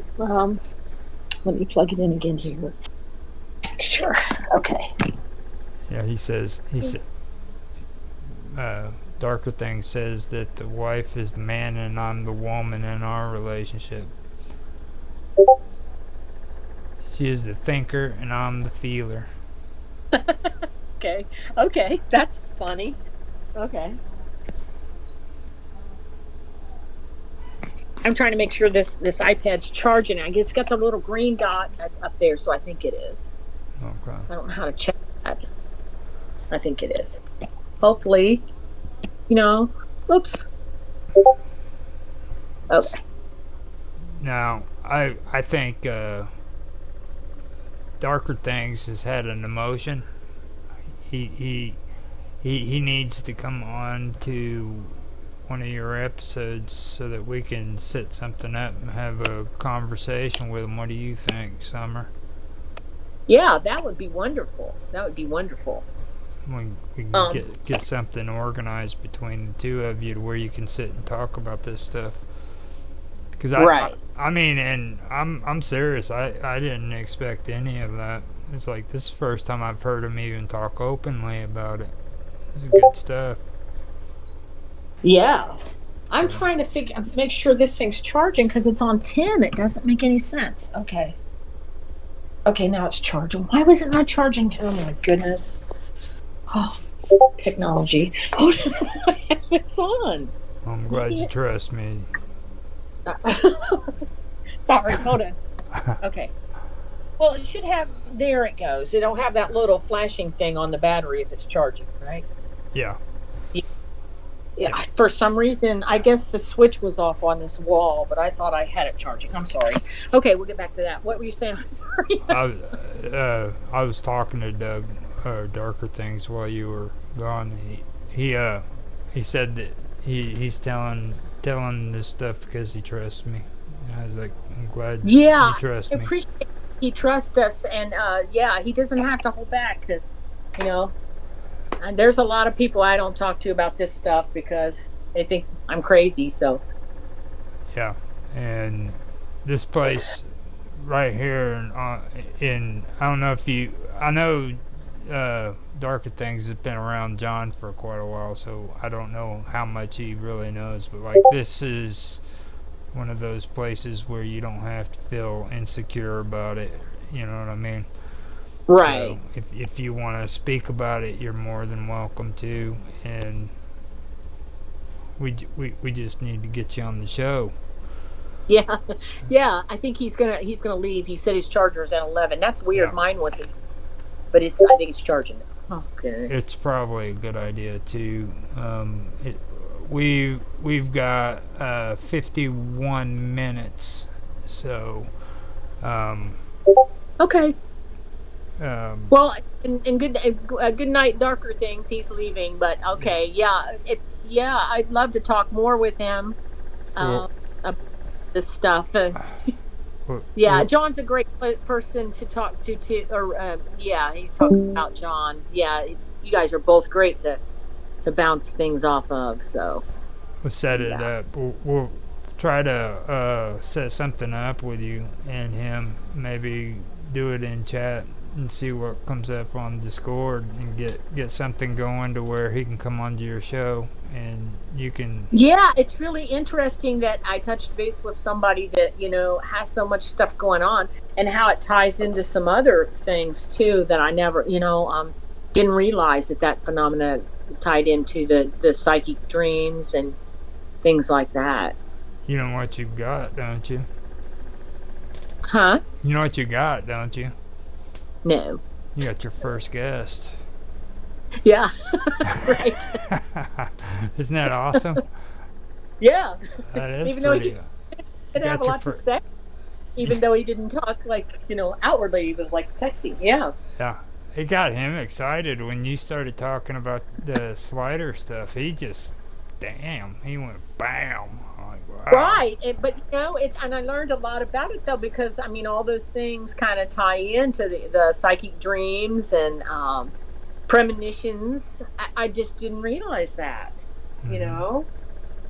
plug it in again here. Sure. Okay. Yeah, he said Darker Thing says that the wife is the man and I'm the woman in our relationship. She is the thinker and I'm the feeler. Okay. Okay. That's funny. Okay. I'm trying to make sure this iPad's charging. I guess it's got the little green dot up there, so I think it is. Okay. I don't know how to check that. I think it is. Hopefully, Oops. Okay. Now, I think Darker Things has had an emotion. He needs to come on to one of your episodes so that we can set something up and have a conversation with him. What do you think, Summer? Yeah, that would be wonderful. That would be wonderful. We can Um, get something organized between the two of you to where you can sit and talk about this stuff. Because right. I mean, and I'm serious. I didn't expect any of that. It's like this is the first time I've heard him even talk openly about it. This is good stuff. Yeah. I'm So, trying to make sure this thing's charging because it's on 10. It doesn't make any sense. Okay. Okay, now it's charging. Why was it not charging? Oh my goodness. Oh, technology. Hold on. It's on. I'm You glad you can't. trust me. Sorry, hold on. Okay. Well, it should have. There it goes. It'll have that little flashing thing on the battery if it's charging, right? Yeah, Yeah. yeah. Yeah. For some reason, I guess the switch was off on this wall, but I thought I had it charging. I'm sorry. Okay, we'll get back to that. What were you saying? I'm sorry. I was talking to Doug, Darker Things, while you were gone. He said that he's telling this stuff because he trusts me. And I was like, I'm glad you Yeah, trust I me. appreciate he trusts us, and yeah, he doesn't have to hold back because you know, and there's a lot of people I don't talk to about this stuff because they think I'm crazy. So Yeah, and this place right here in I don't know if you I know Darker Things has been around John for quite a while, so I don't know how much he really knows, but like this is one of those places where you don't have to feel insecure about it. You know what I mean? So right, if you want to speak about it, you're more than welcome to, and we just need to get you on the show. yeah, yeah. I think he's gonna leave. He said his charger's at 11. That's weird. Yeah, Mine wasn't, but I think it's charging now. Oh goodness. it's probably a good idea too. We've got 51 minutes, so um, Okay. um, Well, and good night, darker things. He's leaving, but yeah. okay, yeah, yeah. I'd love to talk more with him Well, about this stuff. well, Yeah, well, John's a great person to talk to. Or yeah, he talks about John. Yeah, you guys are both great to bounce things off of. So we'll set it yeah, up. We'll try to set something up with you and him. Maybe do it in chat and see what comes up on Discord and get something going to where he can come onto your show and you can. yeah. It's really interesting that I touched base with somebody that has so much stuff going on and how it ties into some other things too that I never didn't realize that phenomena tied into the psychic dreams and things like that. You know what you've got, don't you? Huh? You know what you got, don't you? No. You got your first guest. Yeah. Right. Isn't that awesome? Yeah. That is Even though he pretty. You didn't have a got your lot to first. say, even though he didn't talk like, outwardly, he was like texting. Yeah. Yeah. It got him excited when you started talking about the slider stuff. He just, damn, he went bam. I'm like, wow. Right. But and I learned a lot about it though, because I mean, all those things kind of tie into the psychic dreams and premonitions. I just didn't realize that, you Hmm. know?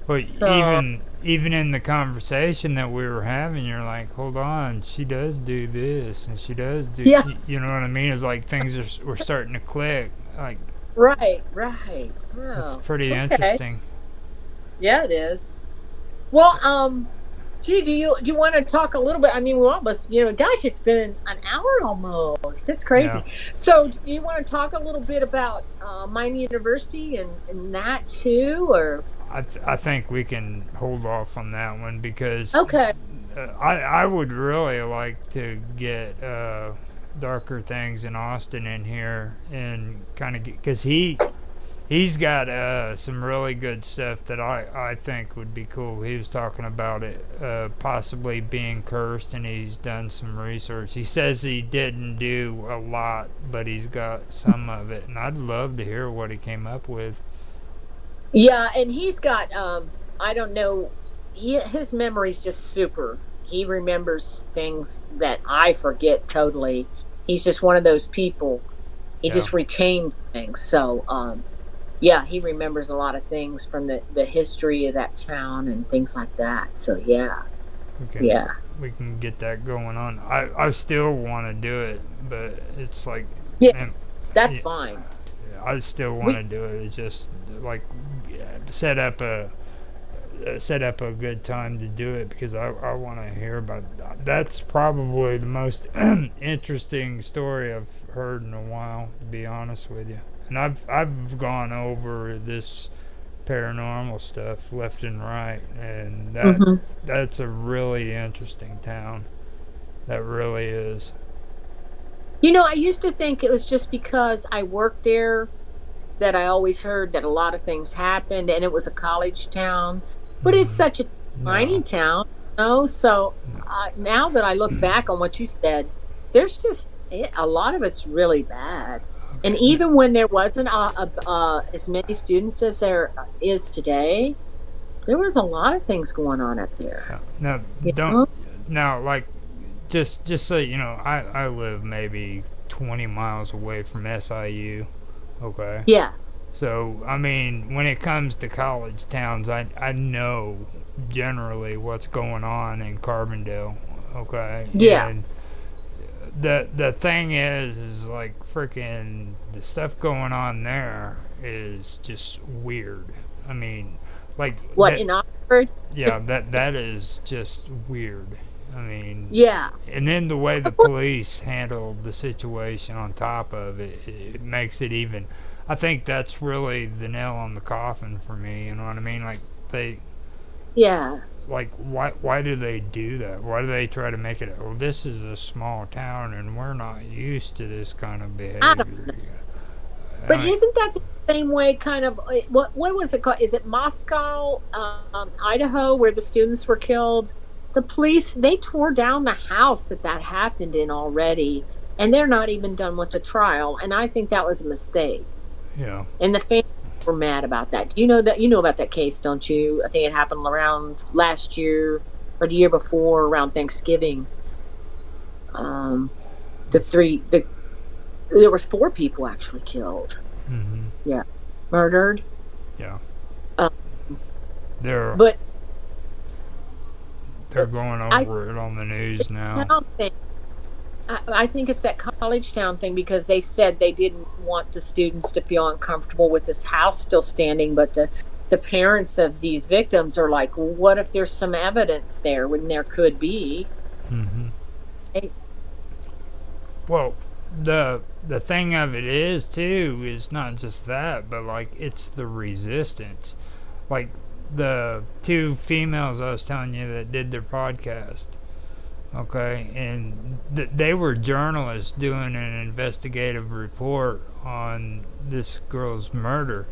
But So, even in the conversation that we were having, you're like, hold on, she does do this and she does do. yeah. You know what I mean? It's like things were starting to click. Like Right. Right. it's Oh, pretty okay. interesting. Yeah, it is. Well, gee, do you want to talk a little bit? I mean, we almost, gosh, it's been an hour almost. That's Yeah. crazy. So, do you want to talk a little bit about Miami University and that too, or I think we can hold off on that one because okay? I would really like to get Darker Things in Austin in here and kind of because he's got some really good stuff that I think would be cool. He was talking about it possibly being cursed, and he's done some research. He says he didn't do a lot, but he's got some of it, and I'd love to hear what he came up with. Yeah, and he's got I don't know, his memory's just super. He remembers things that I forget totally. He's just one of those people. He Yeah, just retains things. So, yeah, he remembers a lot of things from the history of that town and things like that. So, yeah. we can Yeah. we can get that going on. I still want to do it, but it's like, Yeah, man, that's yeah, fine. I still want We to do it. It's just like set up set up a good time to do it because I want to hear about that. That's probably the most interesting story I've heard in a while, to be honest with you. And I've gone over this paranormal stuff left and right, and Hmm. that's a really interesting town. That really is. I used to think it was just because I worked there that I always heard that a lot of things happened and it was a college town, but it's Hmm. such a No, tiny town, So no. now that I look back on what you said, there's just a lot of it's really bad. And Okay. even when there wasn't as many students as there is today, there was a lot of things going on up there. Yeah. No, You don't. know? Now, like, just so you know, I live maybe 20 miles away from SIU. Okay. Yeah, So, I mean, when it comes to college towns, I know generally what's going on in Carbondale. Okay. yeah. And the thing is like freaking the stuff going on there is just weird. I mean, like What that. in Oxford? Yeah, that is just weird. I mean, Yeah. and then the way the police handled the situation on top of it, it makes it even. I think that's really the nail on the coffin for me. You know what I mean? Like they, Yeah. like why do they do that? Why do they try to make it? Oh, this is a small town and we're not used to this kind of I don't behavior. know. I But mean, isn't that the same way kind of what was it called? Is it Moscow, Idaho, where the students were killed? The police, they tore down the house that happened in already, and they're not even done with the trial, and I think that was a mistake. yeah, And the families were mad about that. You know about that case, don't you? I think it happened around last year or the year before around Thanksgiving. Um there was four people actually killed. mm-hmm, Yeah, murdered. yeah. Um, They're but they're going I over it on the news now. town thing. I think it's that college town thing because they said they didn't want the students to feel uncomfortable with this house still standing, but the parents of these victims are like, well, what if there's some evidence there when there could be? Mm-hmm. Hey, Well, the thing of it is too is not just that, but like it's the resistance. Like the two females I was telling you that did their podcast. Okay, and they were journalists doing an investigative report on this girl's murder,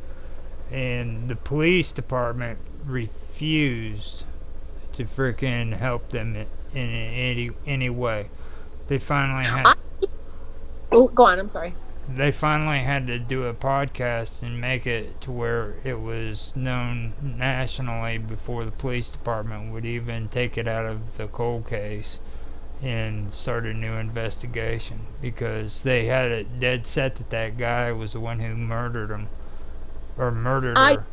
and the police department refused to freaking help them in any way. They finally had I, oh, go on. I'm sorry. they finally had to do a podcast and make it to where it was known nationally before the police department would even take it out of the cold case and start a new investigation because they had it dead set that that guy was the one who murdered him or murdered I her.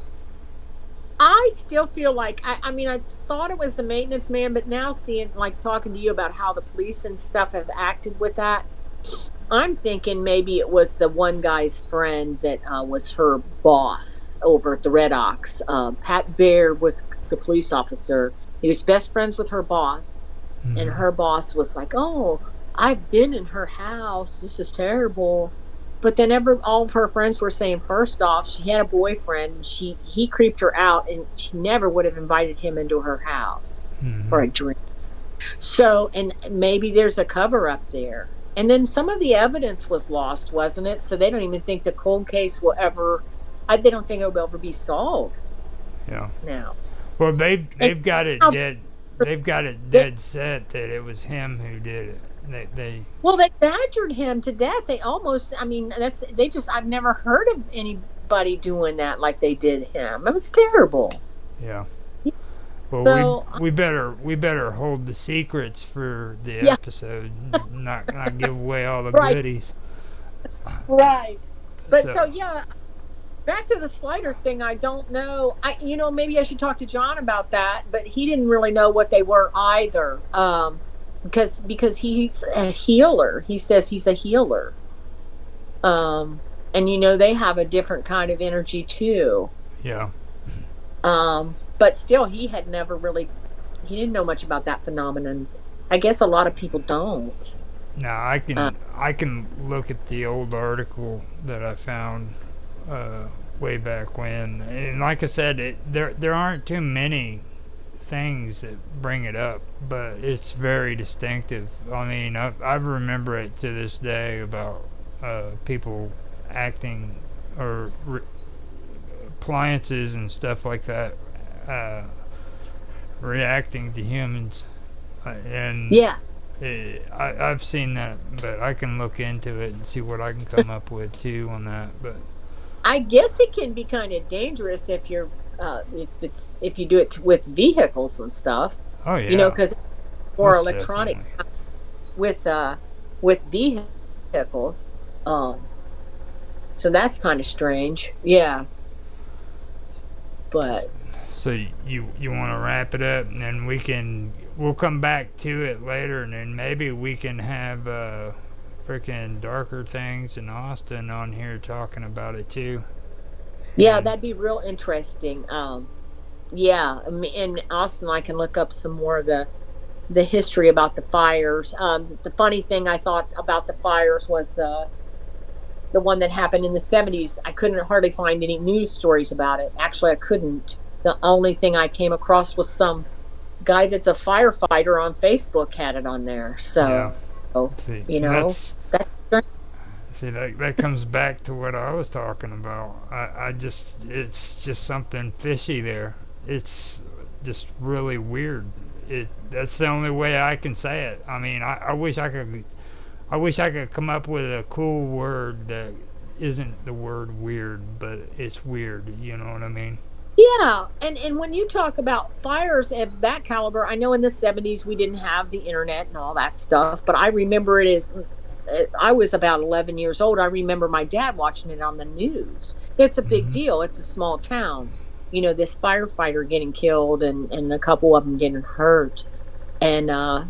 I still feel like I mean I thought it was the maintenance man, but now seeing like talking to you about how the police and stuff have acted with that, I'm thinking maybe it was the one guy's friend that was her boss over at the Red Ox. Pat Bear was the police officer. He was best friends with her boss, and Mm-hmm. her boss was like, "Oh, I've been in her house. This is terrible." But then all of her friends were saying, first off, she had a boyfriend. And he creeped her out, and she never would have invited him into her house Mm-hmm. for a drink. So, and maybe there's a cover up there. And then some of the evidence was lost, wasn't it? So they don't even think the cold case will ever, they don't think it will ever be solved Yeah. now. Well, And they've got it now dead. They've got it they, dead set that it was him who did it. They well, they badgered him to death. They almost, I mean, I've never heard of anybody doing that like they did him. It was terrible. yeah. Well, So, we better hold the secrets for the yeah, episode, not give away all the right, goodies. right. But so, So yeah, back to the slider thing, I don't know. Maybe I should talk to John about that, but he didn't really know what they were either. Because he's a healer. He says he's a healer. And they have a different kind of energy too. yeah, Um, but still, he had never really, he didn't know much about that phenomenon. I guess a lot of people don't. Now Uh, I can look at the old article that I found uh, way back when, and like I said, there aren't too many things that bring it up, but it's very distinctive. I mean, I remember it to this day about people acting or appliances and stuff like that uh, reacting to humans, and yeah, I've seen that, but I can look into it and see what I can come up with too on that. But I guess it can be kind of dangerous if you're if you do it with vehicles and stuff, oh you know, yeah, because more most electronic definitely. with vehicles. Um, so that's kind of strange. Yeah, but So you want to wrap it up, and then we'll come back to it later, and then maybe we can have freaking darker things in Austin on here talking about it too. yeah, And that'd be real interesting. Yeah, in Austin, I can look up some more of the history about the fires. The funny thing I thought about the fires was the one that happened in the 70s. I couldn't hardly find any news stories about it. Actually, I couldn't. The only thing I came across was some guy that's a firefighter on Facebook had it on there. yeah, So, see, you and know, that's that comes back to what I was talking about. I just it's just something fishy there. It's just really weird. It that's the only way I can say it. I mean, I wish I could come up with a cool word that isn't the word weird, but it's weird. You know what I mean? yeah. And when you talk about fires of that caliber, I know in the 70s we didn't have the internet and all that stuff, but I remember it as I was about 11 years old. I remember my dad watching it on the news. It's a big Hmm. deal. It's a small town. You know, this firefighter getting killed and a couple of them getting hurt. And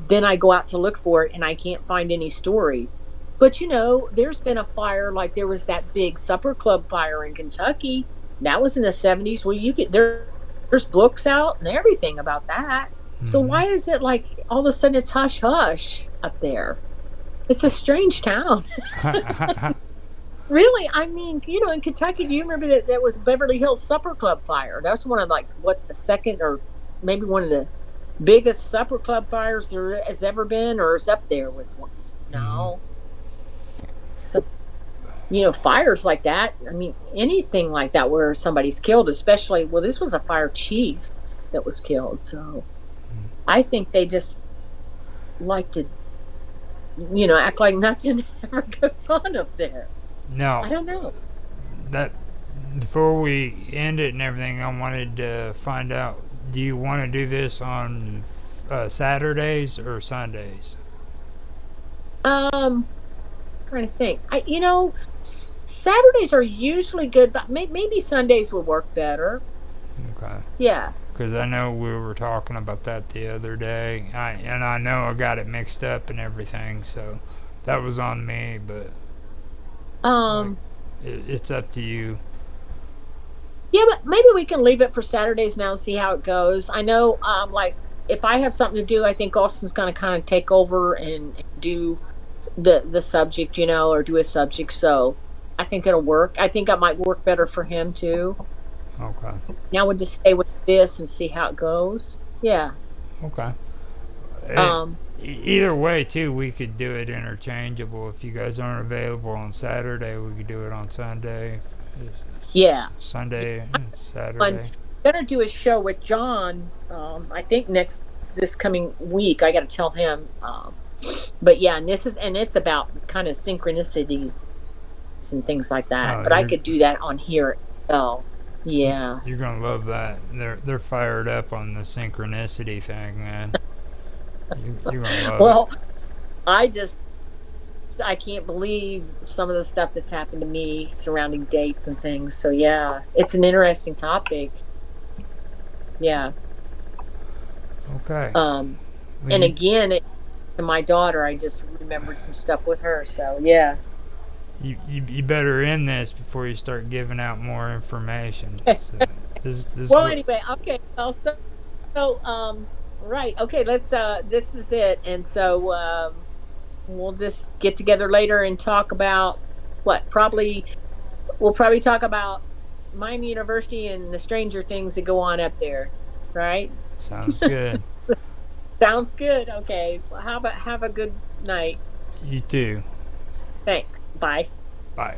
then I go out to look for it and I can't find any stories. But you know, there's been a fire like there was that big supper club fire in Kentucky. That was in the 70s where you could there's books out and everything about that. So Hmm. why is it like all of a sudden it's hush hush up there? It's a strange town. Really, I mean, you know, in Kentucky, do you remember that there was Beverly Hills Supper Club fire? That's one of like what the second or maybe one of the biggest supper club fires there has ever been, or is up there with one. Hmm. No, so you know, fires like that. I mean, anything like that where somebody's killed, especially well, this was a fire chief that was killed. So I think they just like to, you know, act like nothing ever goes on up there. I Now don't know. that before we end it and everything, I wanted to find out: do you want to do this on Saturdays or Sundays? Um, Trying to think. You know, Saturdays are usually good, but maybe Sundays would work better. Okay. Yeah. Because I know we were talking about that the other day. I know I got it mixed up and everything, so that was on me. But like, Um, it's up to you. yeah, but maybe we can leave it for Saturdays now and see how it goes. I know, like if I have something to do, I think Austin's going to kind of take over and do the subject, you know, or do a subject. So I think it'll work. I think it might work better for him too. Okay. Now we'll just stay with this and see how it goes. Yeah. Okay. It, Um. either way, too, we could do it interchangeable. If you guys aren't available on Saturday, we could do it on Sunday. Yeah. Sunday, I'm Saturday. gonna do a show with John. I think next this coming week. I got to tell him. But yeah, and it's about kind of synchronicities and things like that. Oh, But I could do that on here as well. Yeah. you're gonna love that. They're fired up on the synchronicity thing, man. You're gonna love it. Well, I just I can't believe some of the stuff that's happened to me surrounding dates and things. So yeah, it's an interesting topic. Yeah. Okay. Um, Well, and again, to my daughter, I just remembered some stuff with her. So yeah. you better end this before you start giving out more information. So, This Well, what anyway, okay. Well, right. Okay, let's this is it. And so we'll just get together later and talk about what probably we'll probably talk about Miami University and the stranger things that go on up there. Right? sounds good. Sounds good. Okay. Well, have a good night. You too. Thanks. Bye. Bye.